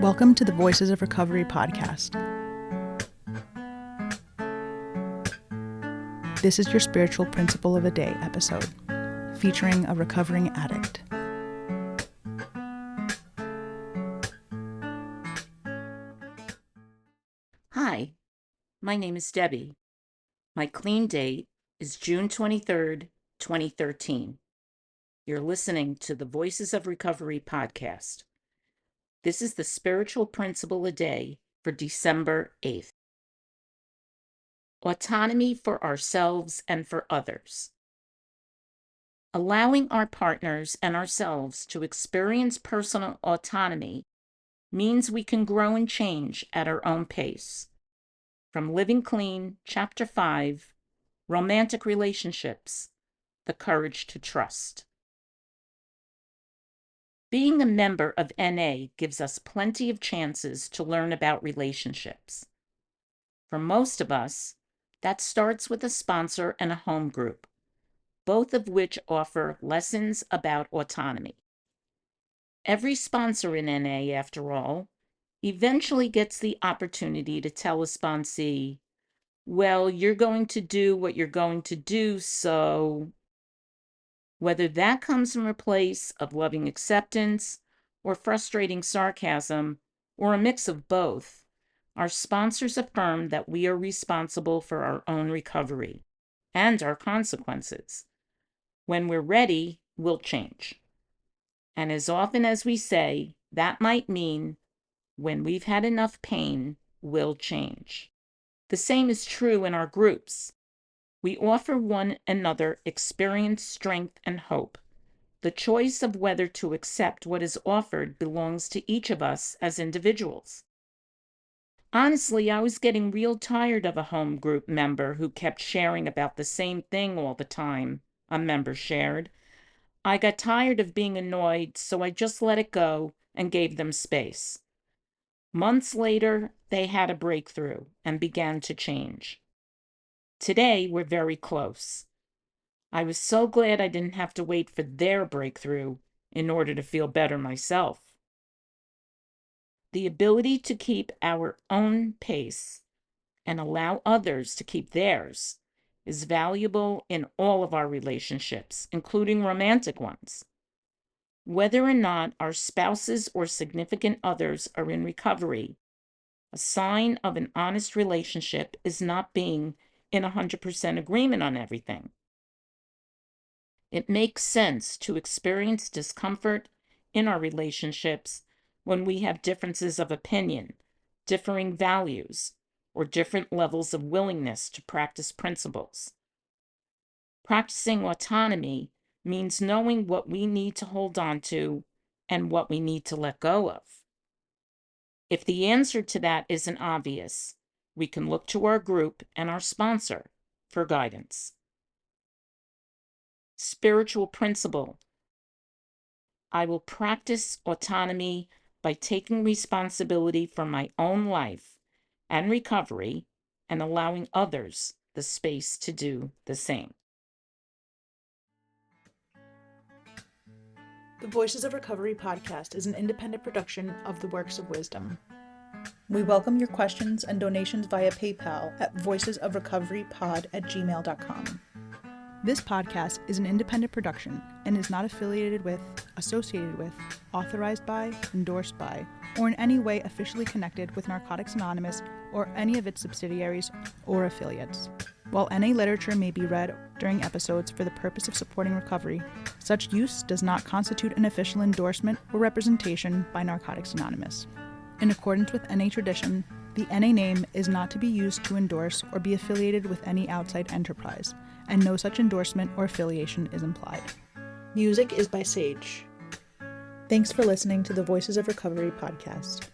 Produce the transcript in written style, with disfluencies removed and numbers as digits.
Welcome to the Voices of Recovery podcast. This is your spiritual principle of a day episode, featuring a recovering addict. Hi, my name is Debbie. My clean date is June 23rd, 2013. You're listening to the Voices of Recovery podcast. This is the spiritual principle a day for December 8th. Autonomy for ourselves and for others. Allowing our partners and ourselves to experience personal autonomy means we can grow and change at our own pace. From Living Clean, Chapter 5, Romantic Relationships, The Courage to Trust. Being a member of NA gives us plenty of chances to learn about relationships. For most of us, that starts with a sponsor and a home group, both of which offer lessons about autonomy. Every sponsor in NA, after all, eventually gets the opportunity to tell a sponsee, well, you're going to do what you're going to do, so whether that comes from a place of loving acceptance or frustrating sarcasm or a mix of both, our sponsors affirm that we are responsible for our own recovery and our consequences. When we're ready, we'll change. And as often as we say, that might mean when we've had enough pain, we'll change. The same is true in our groups. We offer one another experience, strength, and hope. The choice of whether to accept what is offered belongs to each of us as individuals. Honestly, I was getting real tired of a home group member who kept sharing about the same thing all the time, a member shared. I got tired of being annoyed, so I just let it go and gave them space. Months later, they had a breakthrough and began to change. Today, we're very close. I was so glad I didn't have to wait for their breakthrough in order to feel better myself. The ability to keep our own pace and allow others to keep theirs is valuable in all of our relationships, including romantic ones. Whether or not our spouses or significant others are in recovery, a sign of an honest relationship is not being in 100% agreement on everything. It makes sense to experience discomfort in our relationships when we have differences of opinion, differing values, or different levels of willingness to practice principles. Practicing autonomy means knowing what we need to hold on to and what we need to let go of. If the answer to that isn't obvious, we can look to our group and our sponsor for guidance. Spiritual principle. I will practice autonomy by taking responsibility for my own life and recovery and allowing others the space to do the same. The Voices of Recovery podcast is an independent production of the Works of Wisdom. We welcome your questions and donations via PayPal at voicesofrecoverypod@gmail.com. This podcast is an independent production and is not affiliated with, associated with, authorized by, endorsed by, or in any way officially connected with Narcotics Anonymous or any of its subsidiaries or affiliates. While NA literature may be read during episodes for the purpose of supporting recovery, such use does not constitute an official endorsement or representation by Narcotics Anonymous. In accordance with NA tradition, the NA name is not to be used to endorse or be affiliated with any outside enterprise, and no such endorsement or affiliation is implied. Music is by Sage. Thanks for listening to the Voices of Recovery podcast.